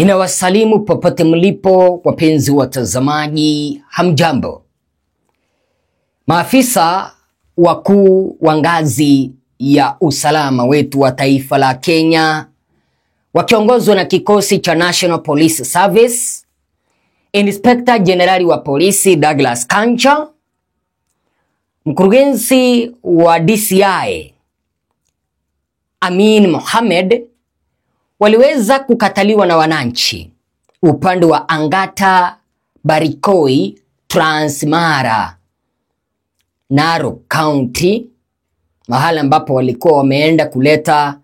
Ninawasalimu popote mlipo wapenzi watazamaji, hamjambo. Maafisa wakuu wa ngazi ya usalama wetu wa taifa la Kenya wakiongozwa na kikosi cha National Police Service, Inspector General wa polisi Douglas Kanja, mkurugenzi wa DCI Amin Mohamed, waliweza kukataliwa na wananchi upande wa Angata, Barikoi, Transmara, Narok County, mahali ambapo walikuwa wameenda kuleta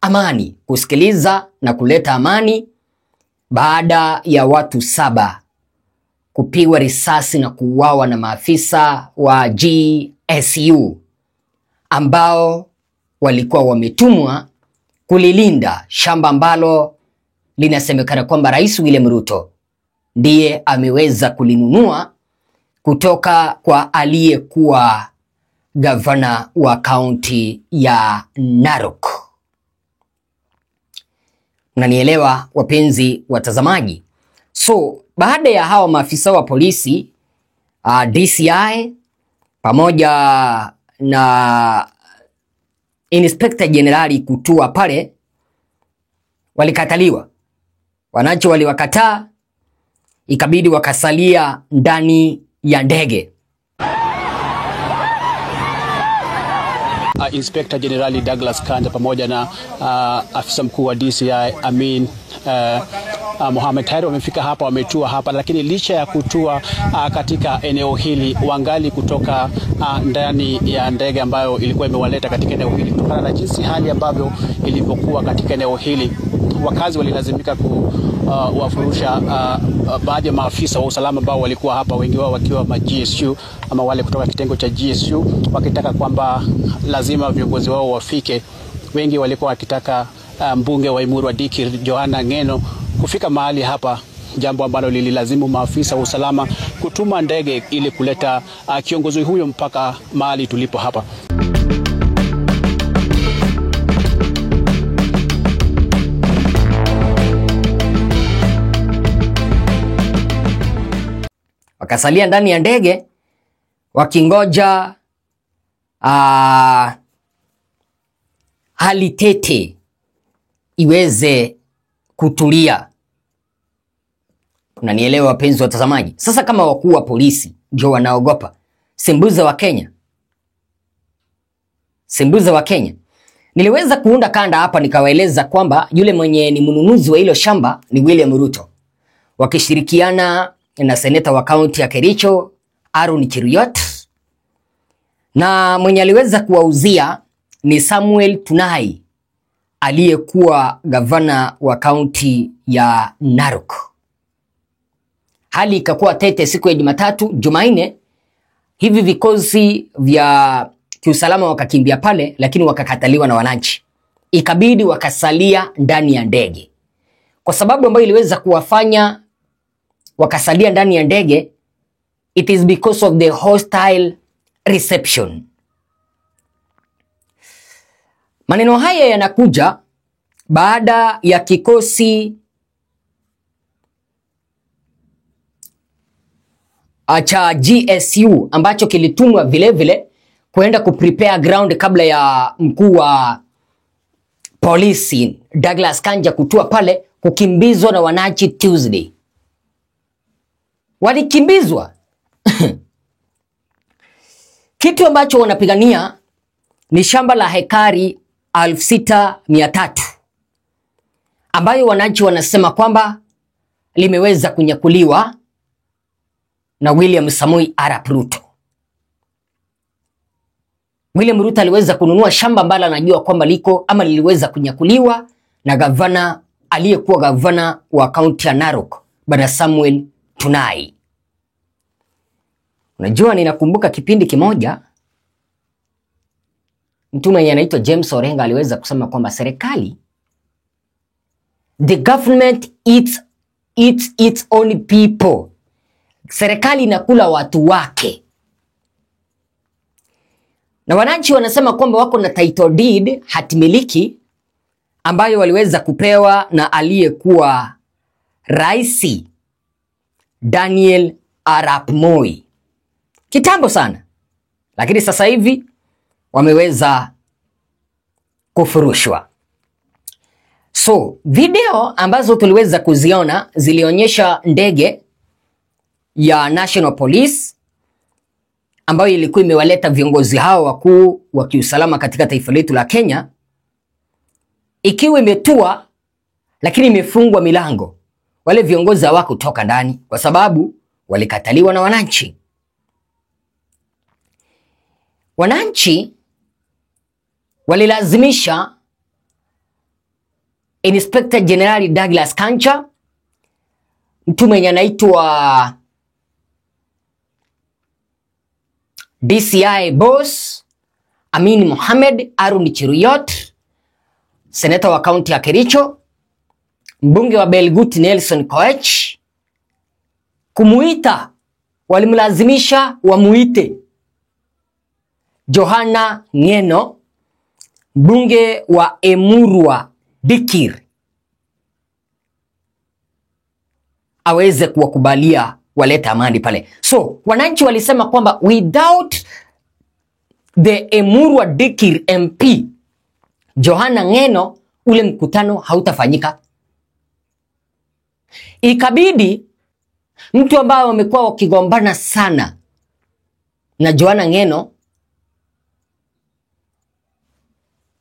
amani, kusikiliza na kuleta amani, baada ya watu 7 kupigwa risasi na kuuawa na maafisa wa GSU ambao walikuwa wametumwa kulilinda shamba ambalo linasemekana kwamba Rais William Ruto ndiye ameweza kulinunua kutoka kwa aliyekuwa gavana wa kaunti ya Narok. Mnanielewa wapenzi watazamaji? So baada ya hawa maafisa wa polisi DCI pamoja na Inspector General kutua pale, walikataliwa. Wananchi waliwakataa, ikabidi wakasalia ndani ya ndege. Inspector General Douglas Kanja pamoja na afisa mkuu wa DCI Amin Mohamed tayari wamefika hapa, wametua hapa, lakini licha ya kutua katika eneo hili, wangali kutoka ndani ya ndege ambayo ilikuwa imewaleta katika eneo hili. Kutokana na jinsi hali ambavyo ilivyokuwa katika eneo hili, wakazi walilazimika kuwafurusha baadhi ya maafisa wa usalama ambao walikuwa hapa, wengi wao wakiwa GSU ama wale kutoka kitengo cha GSU, wakitaka kwamba lazima viongozi wao wafike. Wengi walikuwa wakitaka mbunge wa Imuru wa Dikir Johana Ngeno kufika mahali hapa, jambo ambalo lililazimu maafisa wa usalama kutuma ndege ili kuleta kiongozi huyo mpaka mahali tulipo hapa. Wakasalia ndani ya ndege wakingoja hali tete iweze kutulia. Unanielewa wapenzi watazamaji? Sasa kama wakuu wa polisi ndio wanaogopa sembuza wa Kenya, sembuza wa Kenya, niliweza kuunda kanda hapa nikawaeleza kwamba yule mwenye ni mnunuzi wa hilo shamba ni William Ruto, wakishirikiana na seneta wa kaunti ya Kericho Aaron Cheruiyot, na mwenye aliweza kuwauzia ni Samuel Tunai aliyekuwa gavana wa kaunti ya Narok. Hali ikakuwa tete siku ya Jumatatu, Jumanne, hivi vikosi vya kiusalama wakakimbia pale, lakini wakakataliwa na wananchi. Ikabidi wakasalia ndani ya ndege. Kwa sababu ambayo iliweza kuwafanya wakasalia ndani ya ndege, it is because of the hostile reception. Maneno haya yanakuja baada ya kikosi cha GSU ambacho kilitumwa vile vile kuenda kuprepare ground kabla ya mkuu wa polisi Douglas Kanja kutua pale, kukimbizwa na wananchi Tuesday. Walikimbizwa. Kitu ambacho wanapigania ni shamba la hekari 6,300 ambayo wananchi wanasema kwamba limeweza kunyakuliwa na William Samoei Arap Ruto. William Ruto aliweza kununua shamba ambalo anajua kwamba liko ama liliweza kunyakuliwa na gavana aliyekuwa gavana wa kaunti ya Narok, Bwana Samuel Tunai. Unajua, ninakumbuka kipindi kimoja mtu mwenye anaitwa James Orenga aliweza kusema kwamba serikali, the government eats its own people. Serikali inakula watu wake. Na wananchi wanasema kwamba wako na title deed, hatimiliki, ambayo waliweza kupewa na aliyekuwa Rais Daniel Arap Moi kitambo sana, lakini sasa hivi wameweza kufurushwa. So video ambazo tuliweza kuziona zilionyesha ndege ya National Police ambayo ilikuwa imewaleta viongozi hao wakuu wa kiusalama katika taifa letu la Kenya, ikiwa imetua lakini imefungwa milango. Wale viongozi hawakutoka ndani kwa sababu walikataliwa na wananchi. Wananchi walilazimisha Inspector General Douglas Kanja, mtu mwenye anaitwa DCI boss Amin Mohamed, Arun Cheruiyot, seneta wa kaunti ya Kericho, mbunge wa Belgut Nelson Koech, kumuita, walimlazimisha wamuite Johana Ngeno, mbunge wa Emurua Dikir, aweze kuwakubalia waleta amani pale. So wananchi walisema kwamba without the Emurua Dikir MP Johana Ngeno, ule mkutano hautafanyika. Ikabidi mtu ambaye wamekuwa wakigombana sana na Johana Ngeno,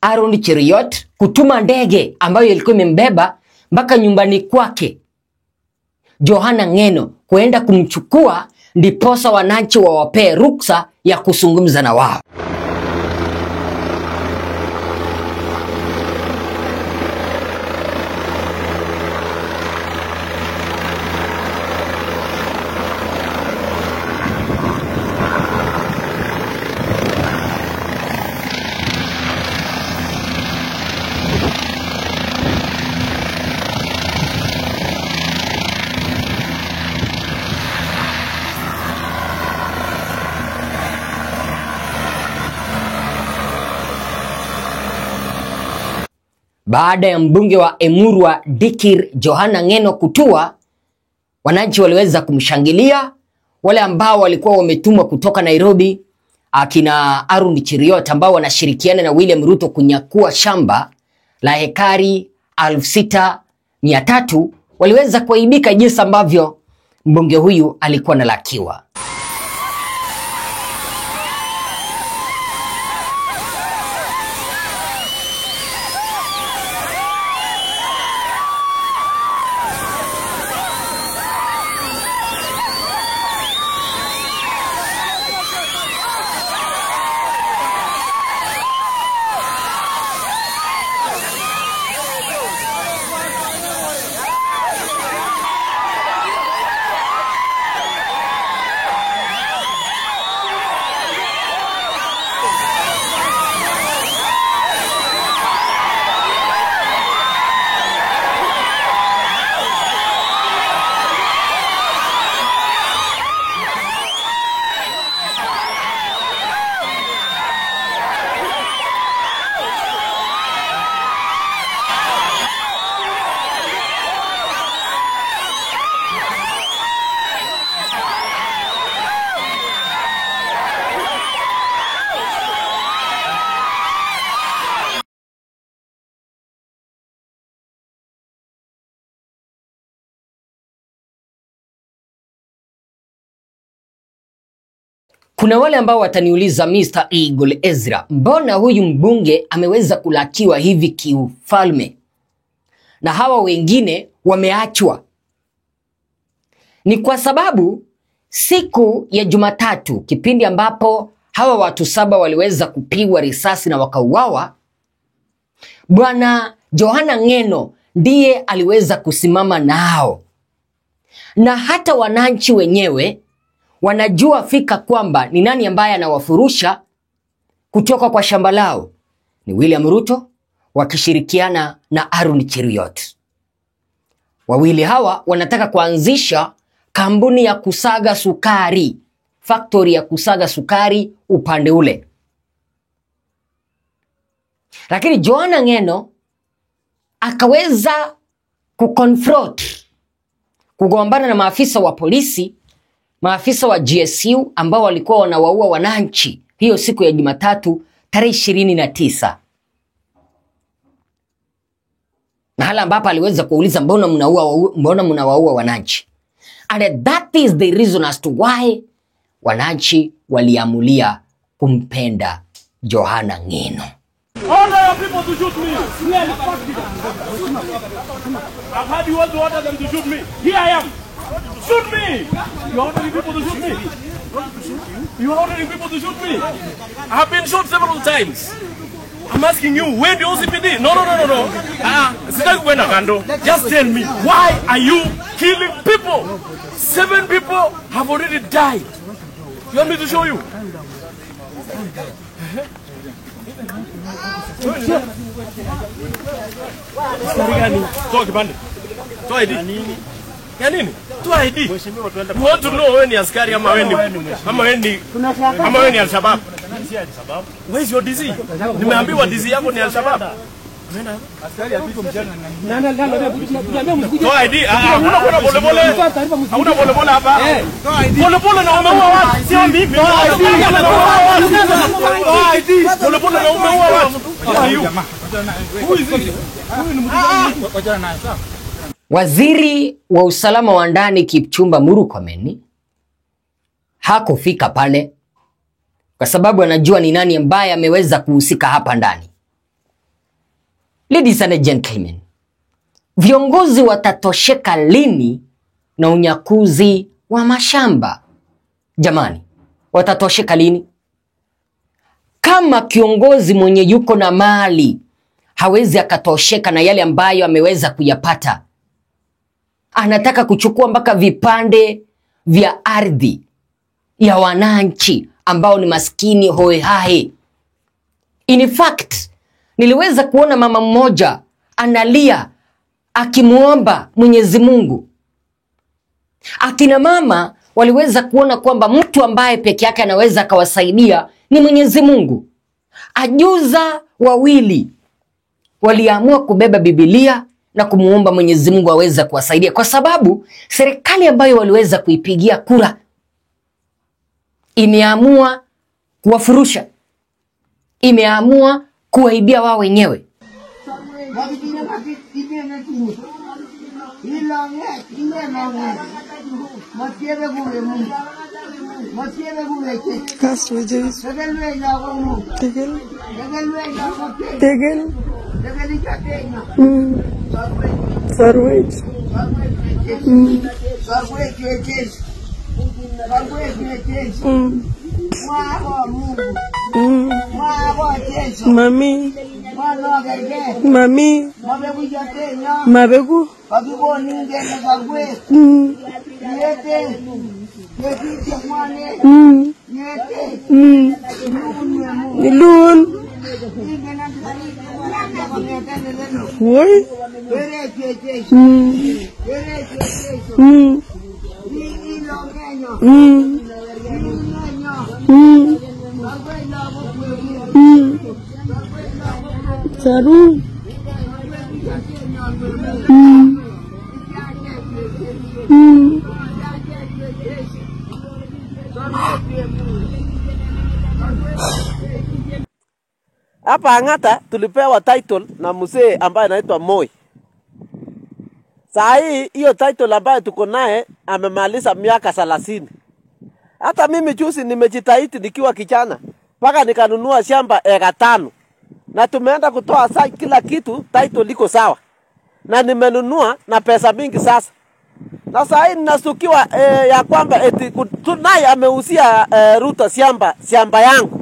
Arun Cheruiyot, kutuma ndege ambayo ilikuwa imembeba mpaka nyumbani kwake Johana Ngeno kuenda kumchukua, ndiposa wananchi wawapee ruksa ya kuzungumza na wao. Baada ya mbunge wa Emurua Dikir Johana Ngeno kutua, wananchi waliweza kumshangilia. Wale ambao walikuwa wametumwa kutoka Nairobi, akina Arun Cheruiyot, ambao wanashirikiana na William Ruto kunyakua shamba la hekari 6,300, waliweza kuaibika jinsi ambavyo mbunge huyu alikuwa analakiwa. Kuna wale ambao wataniuliza, Mr. Eagle Ezra, mbona huyu mbunge ameweza kulakiwa hivi kiufalme na hawa wengine wameachwa? Ni kwa sababu siku ya Jumatatu, kipindi ambapo hawa watu 7 waliweza kupigwa risasi na wakauawa, Bwana Johana Ngeno ndiye aliweza kusimama nao, na hata wananchi wenyewe wanajua fika kwamba ni nani ambaye anawafurusha kutoka kwa shamba lao. Ni William Ruto wakishirikiana na Arun Cheruiyot. Wawili hawa wanataka kuanzisha kampuni ya kusaga sukari, factory ya kusaga sukari upande ule. Lakini Johana Ngeno akaweza kuconfront kugombana na maafisa wa polisi, maafisa wa GSU ambao walikuwa wanawaua wananchi hiyo siku ya Jumatatu tarehe 29. Mahala ambapo aliweza kuuliza mbona mnawaua wananchi. And that is the reason as to why wananchi waliamulia kumpenda Johana Ng'eno. Order your people to shoot me. I've had you want to order them to shoot me. Here I am. Shoot me. You're ordering people to shoot me. You're ordering people to shoot me. I've been shot several times. I'm asking you, when the OCPD? No. Just tell me, why are you killing people? 7 people have already died. You want me to show you? Toa kipande. Toa ID. Ya nini? Toa ID. You want to know when ni askari ama when ni Al-Shabaab? Where is your DC? Nimeambiwa DC yako ni Al-Shabaab. Askari apiko mjana na toa ID. Una pole. Hauna pole hapa. Pole na umeua watu. Sio mimi. Toa ID. Pole na umeua watu. Waziri wa usalama wa ndani Kipchumba Murkomen hakufika pale kwa sababu anajua ni nani ambaye ameweza kuhusika hapa ndani. Ladies and gentlemen, viongozi watatosheka lini na unyakuzi wa mashamba? Jamani, watatosheka lini? Kama kiongozi mwenye yuko na mali hawezi akatosheka na yale ambayo ameweza kuyapata, anataka kuchukua mpaka vipande vya ardhi ya wananchi ambao ni maskini hohehahe. In fact, niliweza kuona mama mmoja analia akimuomba Mwenyezi Mungu. Akina mama waliweza kuona kwamba mtu ambaye peke yake anaweza akawasaidia ni Mwenyezi Mungu. Ajuza wawili waliamua kubeba Biblia na kumuomba Mwenyezi Mungu aweze kuwasaidia, kwa sababu serikali ambayo waliweza kuipigia kura imeamua kuwafurusha, imeamua kuwaibia wao wenyewe. Mami mabegu Lun Woi Saru Hapa Ang'ata tulipewa title na mzee ambaye anaitwa Moi. Saa hii hiyo title ambayo tuko naye amemaliza miaka 30. Hata mimi juzi nimejitahidi nikiwa kijana mpaka nikanunua shamba eka 5. Na tumeenda kutoa kila kitu, title liko sawa. Na nimenunua na pesa mingi sasa. Na saa hii ninasukiwa ya kwamba eti tunaye ameuzia Ruto shamba yangu.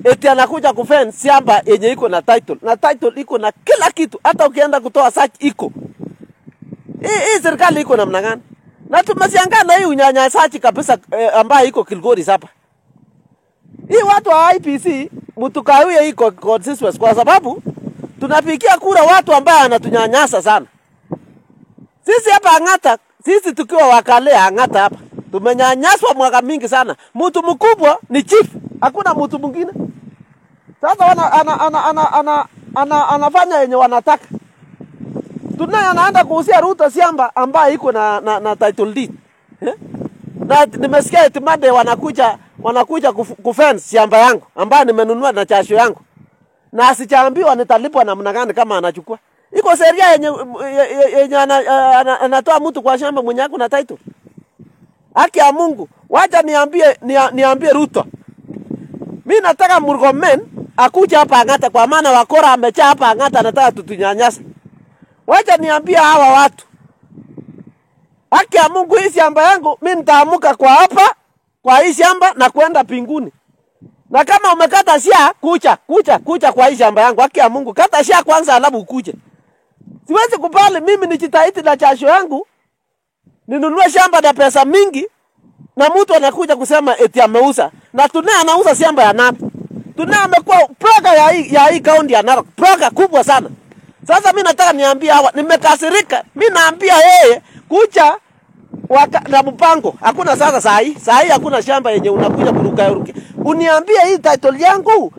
Eti anakuja kufence shamba yenye iko na title. Na title iko na kila kitu. Hata ukienda kutoa search iko. Hii serikali iko namna gani? Na tumeshangaa na hii unyanyasaji kabisa ambayo iko Kilgoris hapa. Hii watu wa IPC mtukawie hii consensus kwa sababu tunapigia kura watu ambao anatunyanyasa sana. Sisi hapa Ang'ata, sisi tukiwa wakale Ang'ata hapa, tumenyanyaswa mwaka mingi sana. Mtu mkubwa ni chief, hakuna mtu mwingine. Sasa anafanya yenye wanataka. Tunaye anaenda kuuzia Ruto shamba ambayo iko na title deed. Na nimesikia eti Monday wanakuja kufence shamba yangu ambayo nimenunua na jasho yangu. Na asichaambiwa nitalipwa namna gani kama anachukua. Iko sheria yenye anatoa mtu kwa shamba mwenye ako na title. Haki ya Mungu, wacha niambie Ruto. Mimi nataka Murkomen akuja hapa Ang'ata kwa maana wakora amechaa hapa Ang'ata, anataka tutunyanyasa. Wacha niambie hawa watu. Haki ya Mungu, hii shamba yangu mimi nitaamuka kwa hapa kwa hii shamba na kwenda pinguni. Na kama umekata shia, kucha kwa hii shamba yangu. Haki ya Mungu, kata shia kwanza alafu ukuje. Siwezi kubali mimi nijitahidi na jasho yangu ninunue shamba na pesa mingi na mtu anakuja kusema eti ameuza. Na Tunaye anauza shamba ya nani? Tunaye amekuwa proga ya hii kaunti ya Narok, proga kubwa sana. Sasa mimi nataka niambie hawa, nimekasirika. Mimi naambia yeye kucha na mpango. Hakuna sasa saa hii hakuna shamba yenye unakuja kuruka. Uniambie hii title yangu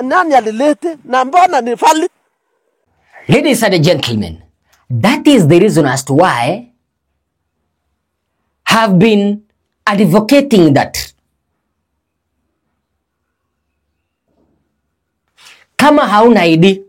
nani alilete na mbona ni valid? Ladies and gentlemen, that is the reason as to why have been advocating that kama hauna ID,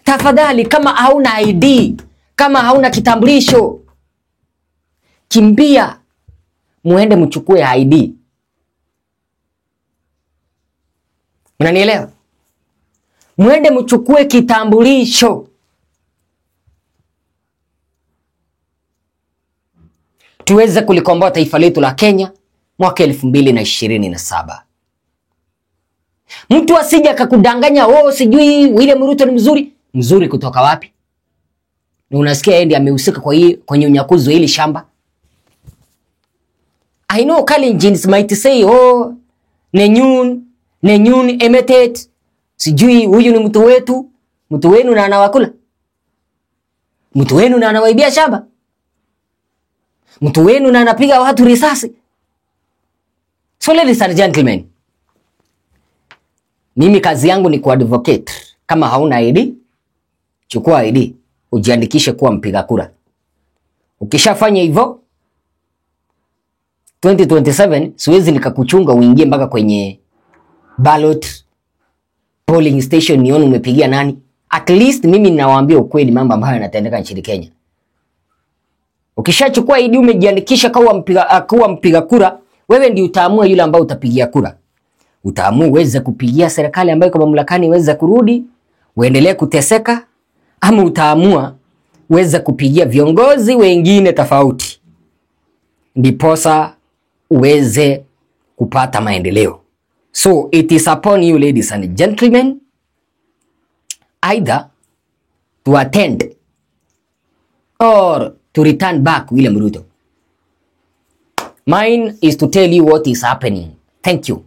tafadhali, kama hauna ID, kama hauna kitambulisho, kimbia muende mchukue ID. Mnanielewa? Muende mchukue kitambulisho. Tuweze kulikomboa taifa letu la Kenya mwaka 2027. Mtu asije akakudanganya, sijui William Ruto ni mzuri. Mzuri kutoka wapi? Na unasikia yeye ndiye amehusika kwenye unyakuzi wa hili shamba. I know Kalenjins might say, Nenyun emetet, sijui huyu ni mtu wetu, mtu wenu na anawakula, mtu wenu na anawaibia shamba, mtu wenu na anapiga watu risasi. So ladies and gentlemen, mimi kazi yangu ni kuadvocate. Kama hauna ID, chukua ID, ujiandikishe kuwa mpiga kura. Ukishafanya hivyo, 2027 siwezi nikakuchunga uingie mpaka kwenye ballot polling station nione umepigia nani. At least mimi ninawaambia ukweli mambo ambayo yanatendeka nchini Kenya. Ukishachukua ID umejiandikisha kuwa mpiga kura, wewe ndio utaamua yule ambao utapigia kura. Utaamua uweze kupigia serikali ambayo iko mamlakani iweze kurudi, uendelee kuteseka, ama utaamua uweze kupigia viongozi wengine tofauti, ndiposa uweze kupata maendeleo. So it is upon you, ladies and gentlemen, either to attend or to return back William Ruto. Mine is to tell you what is happening. Thank you.